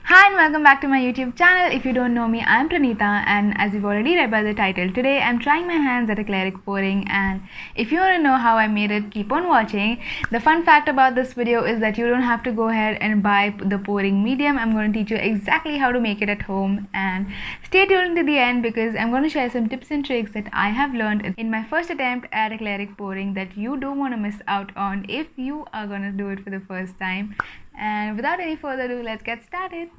Hi and welcome back to my YouTube channel. If you don't know me, I'm Pranita, and as you've already read by the title, today I'm trying my hands at acrylic pouring. And if you want to know how I made it, keep on watching. The fun fact about this video is that you don't have to go ahead and buy the pouring medium. I'm going to teach you exactly how to make it at home, and stay tuned to the end because I'm going to share some tips and tricks that I have learned in my first attempt at acrylic pouring that you don't want to miss out on if you are going to do it for the first time. And without any further ado, let's get started.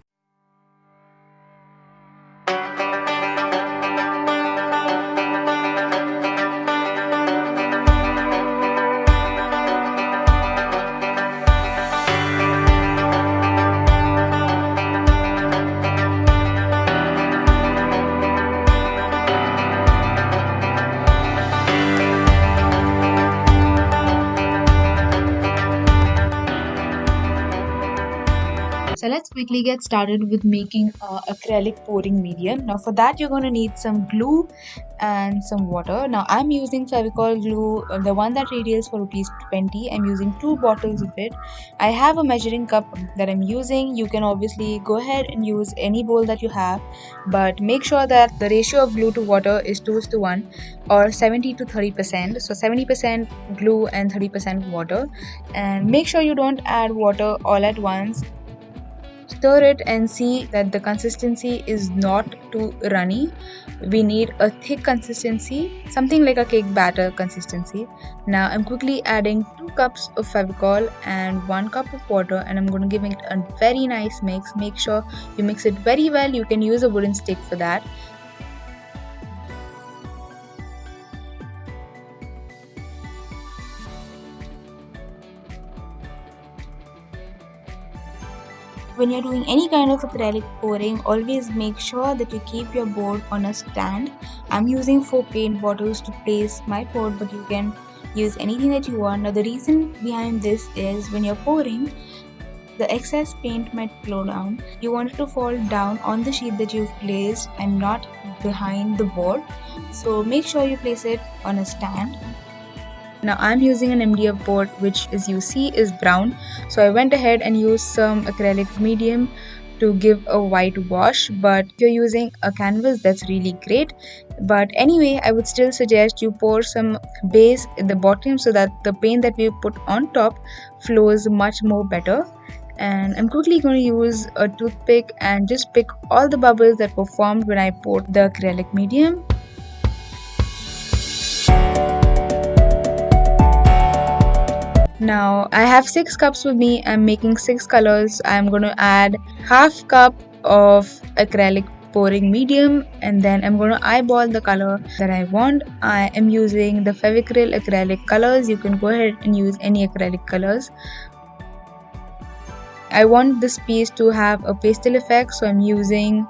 So let's quickly get started with making acrylic pouring medium. Now for that you're going to need some glue and some water. Now I'm using Fevicol glue, the one that retails for rupees 20. I'm using 2 bottles of it. I have a measuring cup that I'm using. You can obviously go ahead and use any bowl that you have, but make sure that the ratio of glue to water is 2:1 or 70 to 30%. So 70% glue and 30% water. And make sure you don't add water all at once. Stir it and see that the consistency is not too runny. We need a thick consistency, something like a cake batter consistency. Now I'm quickly adding 2 cups of Fevicol and 1 cup of water, and I'm going to give it a very nice mix. Make sure you mix it very well. You can use a wooden stick for that. When you're doing any kind of acrylic pouring, always make sure that you keep your board on a stand. I'm using 4 paint bottles to place my board, but you can use anything that you want. Now the reason behind this is when you're pouring, the excess paint might flow down. You want it to fall down on the sheet that you've placed and not behind the board. So make sure you place it on a stand. Now I'm using an MDF board which, as you see, is brown. So I went ahead and used some acrylic medium to give a white wash, but if you're using a canvas, that's really great. But anyway, I would still suggest you pour some base at the bottom so that the paint that we put on top flows much more better. And I'm quickly going to use a toothpick and just pick all the bubbles that were formed when I poured the acrylic medium. Now I have 6 cups with me. I'm making 6 colors. I'm going to add half cup of acrylic pouring medium, and then I'm going to eyeball the color that I want. I am using the Fevicryl acrylic colors. You can go ahead and use any acrylic colors. I want this piece to have a pastel effect, so I'm using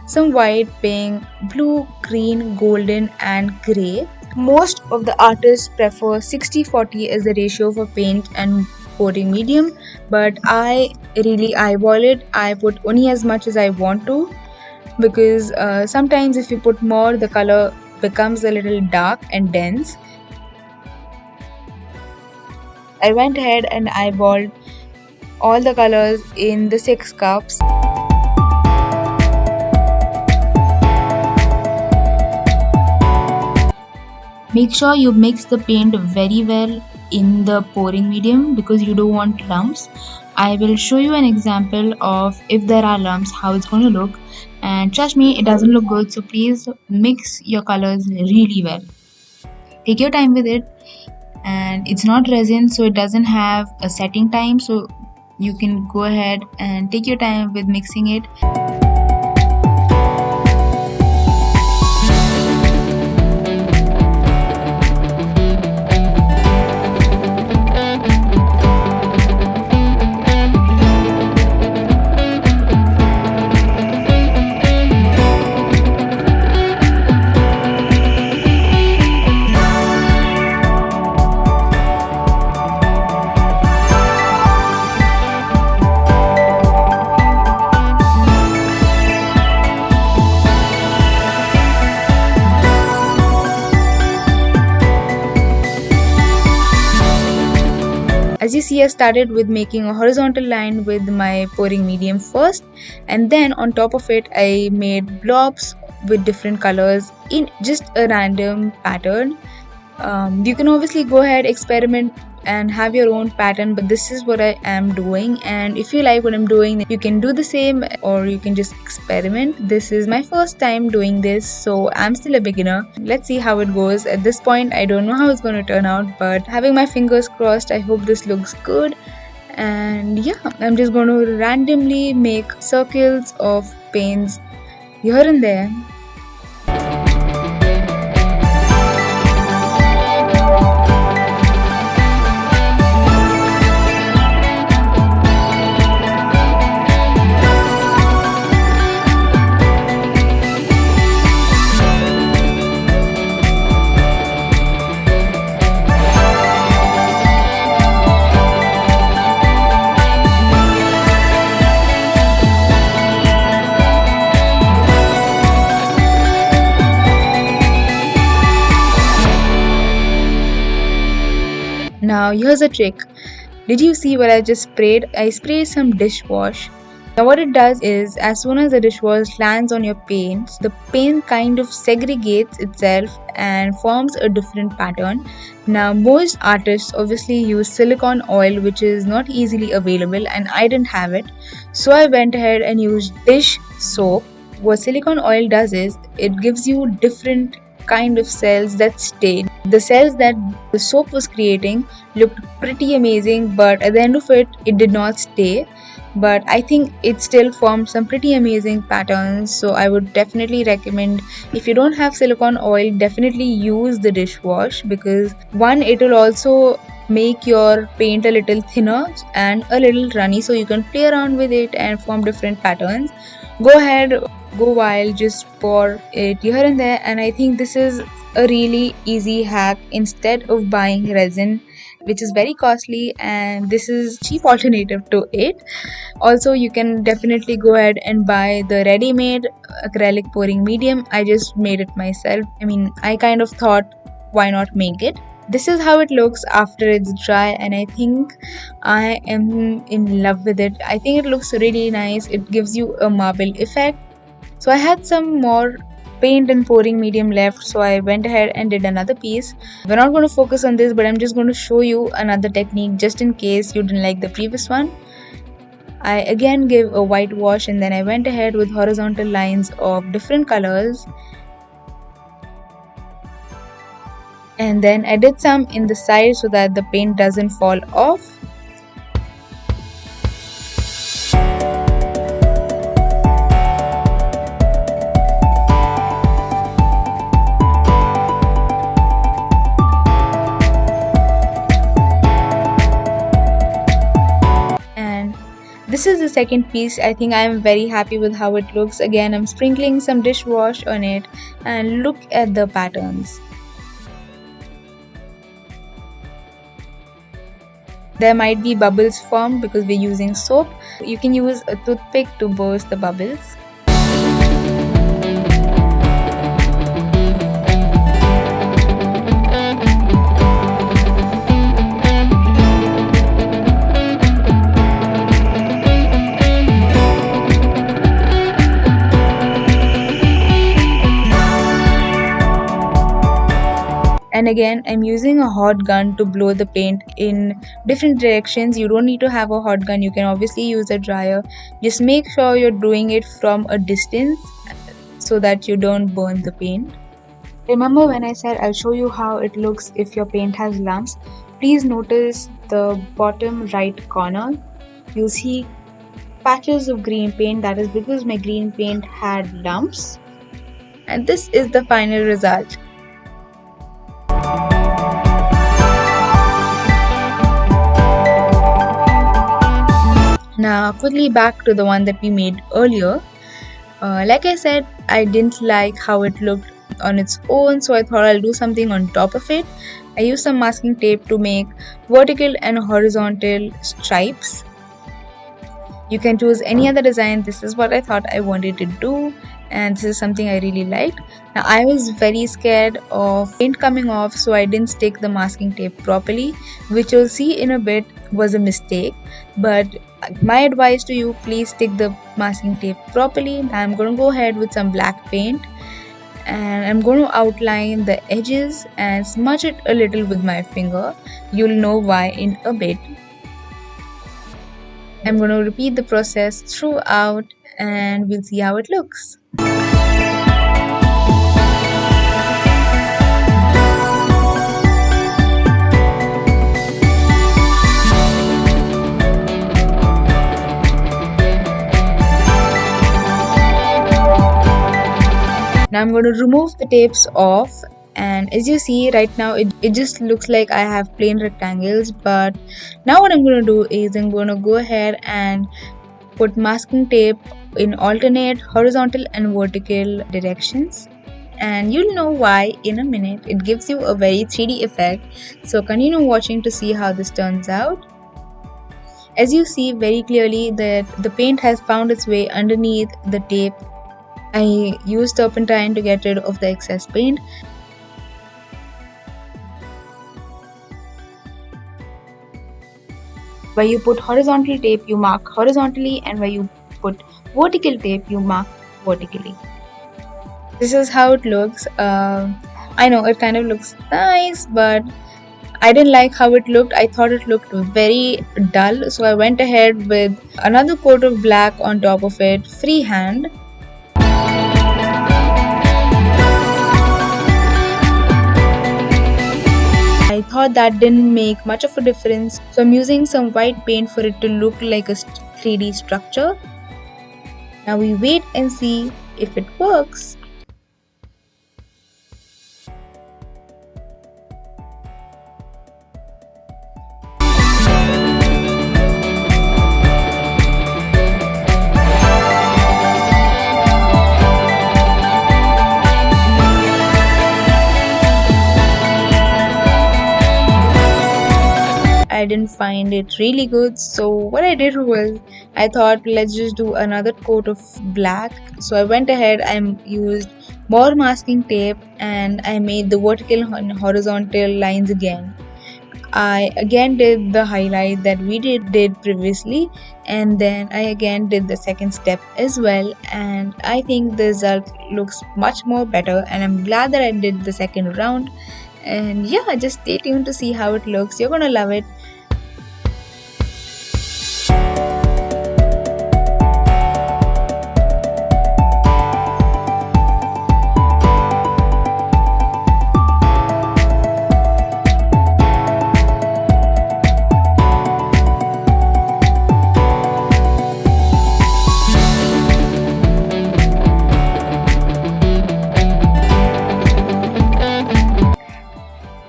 some white, pink, blue, green, golden and grey. Most of the artists prefer 60-40 as the ratio for paint and pouring medium, but I really eyeball it. I put only as much as I want to, because sometimes if you put more, the color becomes a little dark and dense. I went ahead and eyeballed all the colors in the 6 cups. Make sure you mix the paint very well in the pouring medium because you don't want lumps. I will show you an example of if there are lumps, how it's going to look. And trust me, it doesn't look good. So please mix your colors really well. Take your time with it. And it's not resin, so it doesn't have a setting time. So you can go ahead and take your time with mixing it. see, I started with making a horizontal line with my pouring medium first, and then on top of it I made blobs with different colors in just a random pattern. You can obviously go ahead, experiment and have your own pattern, but this is what I am doing, and if you like what I'm doing you can do the same, or you can just experiment. This is my first time doing this, so I'm still a beginner. Let's see how it goes. At this point I don't know how it's going to turn out, but having my fingers crossed, I hope this looks good. And yeah, I'm just going to randomly make circles of paints here and there. Now here's a trick. Did you see what I just sprayed? I sprayed some dishwash. Now what it does is, as soon as the dishwash lands on your paint, the paint kind of segregates itself and forms a different pattern. Now most artists obviously use silicone oil, which is not easily available, and I didn't have it. So I went ahead and used dish soap. What silicone oil does is, it gives you different kind of cells that stayed. The cells that the soap was creating looked pretty amazing, but at the end of it, it did not stay. But I think it still formed some pretty amazing patterns, so I would definitely recommend, if you don't have silicone oil, definitely use the dishwash, because one, it will also make your paint a little thinner and a little runny, so you can play around with it and form different patterns. Go ahead, go wild, just pour it here and there, and I think this is a really easy hack. Instead of buying resin, which is very costly, and this is cheap alternative to it. Also, you can definitely go ahead and buy the ready-made acrylic pouring medium. I just made it myself. I kind of thought, why not make it? This is how it looks after it's dry, and I think I am in love with it. I think it looks really nice. It gives you a marble effect. So I had some more paint and pouring medium left, so I went ahead and did another piece. We're not going to focus on this, but I'm just going to show you another technique just in case you didn't like the previous one. I again gave a white wash, and then I went ahead with horizontal lines of different colors, and then I did some in the side so that the paint doesn't fall off. This is the second piece. I think I am very happy with how it looks. Again, I'm sprinkling some dishwash on it, and look at the patterns. There might be bubbles formed because we're using soap. You can use a toothpick to burst the bubbles. And again, I'm using a hot gun to blow the paint in different directions. You don't need to have a hot gun, you can obviously use a dryer. Just make sure you're doing it from a distance so that you don't burn the paint. Remember when I said I'll show you how it looks if your paint has lumps? Please notice the bottom right corner. You'll see patches of green paint. That is because my green paint had lumps. And this is the final result. Now quickly back to the one that we made earlier. Like I said, I didn't like how it looked on its own, so I thought I'll do something on top of it. I used some masking tape to make vertical and horizontal stripes. You can choose any other design. This is what I thought I wanted to do, and this is something I really liked. Now I was very scared of paint coming off, so I didn't stick the masking tape properly, which you'll see in a bit was a mistake. But my advice to you, please stick the masking tape properly. I'm going to go ahead with some black paint, and I'm going to outline the edges and smudge it a little with my finger. You'll know why in a bit. I'm going to repeat the process throughout, and we'll see how it looks. Now I'm going to remove the tapes off, and as you see right now it just looks like I have plain rectangles. But now what I'm going to do is I'm going to go ahead and put masking tape in alternate horizontal and vertical directions, and you'll know why in a minute. It gives you a very 3D effect, so continue watching to see how this turns out. As you see very clearly that the paint has found its way underneath the tape. I used turpentine to get rid of the excess paint. Where you put horizontal tape, you mark horizontally, and where you put vertical tape, you mark vertically. This is how it looks. I know it kind of looks nice, but I didn't like how it looked. I thought it looked very dull, so I went ahead with another coat of black on top of it, freehand. I thought that didn't make much of a difference, so I'm using some white paint for it to look like a 3D structure. Now we wait and see if it works. I didn't find it really good, so what I did was I thought let's just do another coat of black. So I went ahead and used more masking tape, and I made the vertical and horizontal lines again. I again did the highlight that we did previously, and then I again did the second step as well, and I think the result looks much more better, and I'm glad that I did the second round. And yeah, just stay tuned to see how it looks. You're gonna love it.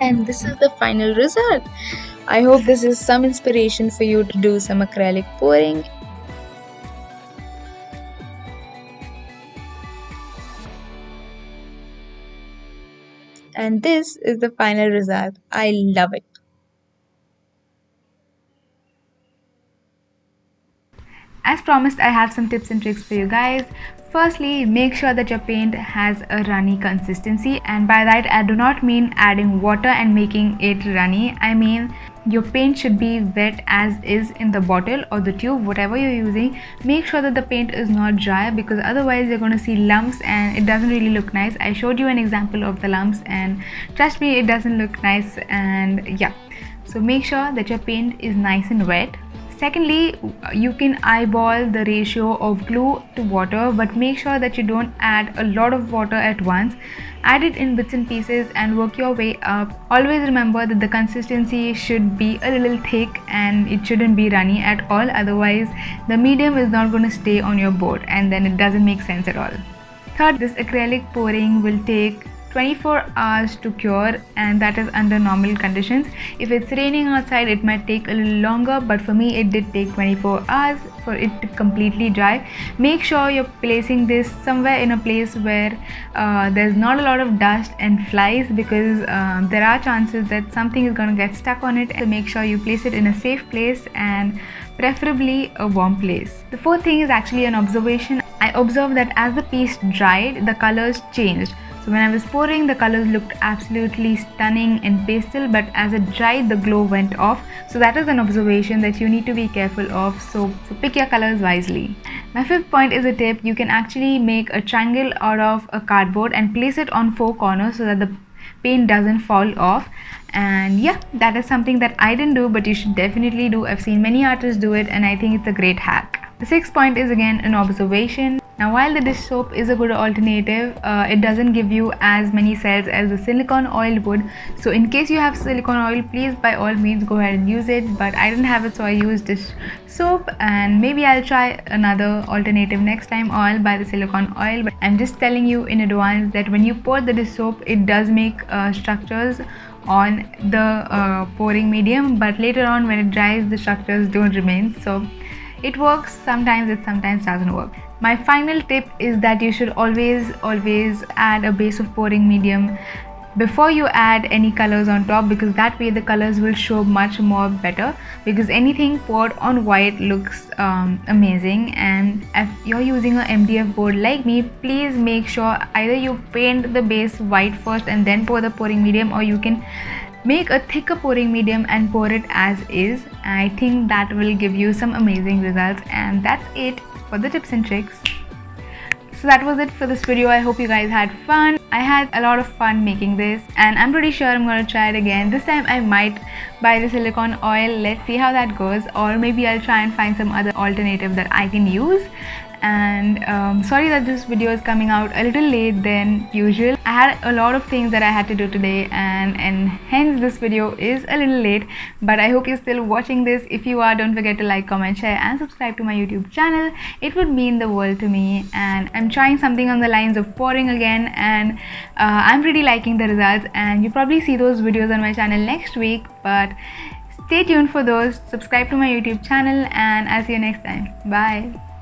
And this is the final result. I hope this is some inspiration for you to do some acrylic pouring. And this is the final result. I love it. As promised, I have some tips and tricks for you guys. Firstly, make sure that your paint has a runny consistency, and by that I do not mean adding water and making it runny. I mean your paint should be wet as is in the bottle or the tube, whatever you're using. Make sure that the paint is not dry, because otherwise you're going to see lumps and it doesn't really look nice. I showed you an example of the lumps, and trust me, it doesn't look nice. And yeah, so make sure that your paint is nice and wet. Secondly, you can eyeball the ratio of glue to water, but make sure that you don't add a lot of water at once. Add it in bits and pieces and work your way up. Always remember that the consistency should be a little thick and it shouldn't be runny at all, otherwise the medium is not going to stay on your board and then it doesn't make sense at all. Third, this acrylic pouring will take 24 hours to cure, and that is under normal conditions. If it's raining outside, it might take a little longer, but for me it did take 24 hours for it to completely dry. Make sure you're placing this somewhere in a place where there's not a lot of dust and flies, because there are chances that something is going to get stuck on it. So make sure you place it in a safe place, and preferably a warm place. The fourth thing is actually an observation. I observed that as the paste dried, the colors changed. So when I was pouring, the colors looked absolutely stunning and pastel, but as it dried, the glow went off. So that is an observation that you need to be careful of. So pick your colors wisely. My fifth point is a tip. You can actually make a triangle out of a cardboard and place it on four corners so that the paint doesn't fall off. And yeah, that is something that I didn't do, but you should definitely do. I've seen many artists do it, and I think it's a great hack. The sixth point is again an observation. Now, while the dish soap is a good alternative, it doesn't give you as many cells as the silicone oil would. So in case you have silicone oil, please by all means go ahead and use it, but I didn't have it, so I used dish soap, and maybe I'll try another alternative next time, or I'll buy the silicone oil. But I'm just telling you in advance that when you pour the dish soap, it does make structures on the pouring medium, but later on when it dries, the structures don't remain. So it works sometimes, it sometimes doesn't work. My final tip is that you should always add a base of pouring medium before you add any colors on top, because that way the colors will show much more better, because anything poured on white looks amazing. And if you're using a MDF board like me, please make sure either you paint the base white first and then pour the pouring medium, or you can make a thicker pouring medium and pour it as is. I think that will give you some amazing results. And that's it for the tips and tricks. So that was it for this video. I hope you guys had fun. I had a lot of fun making this, and I'm pretty sure I'm going to try it again. This time I might buy the silicone oil. Let's see how that goes, or maybe I'll try and find some other alternative that I can use. And sorry that this video is coming out a little late than usual. I had a lot of things that I had to do today, and hence this video is a little late, but I hope you're still watching this. If you are, don't forget to like, comment, share and subscribe to my YouTube channel. It would mean the world to me. And I'm trying something on the lines of pouring again, and I'm pretty liking the results, and you probably see those videos on my channel next week, but stay tuned for those. Subscribe to my YouTube channel, and I'll see you next time. Bye.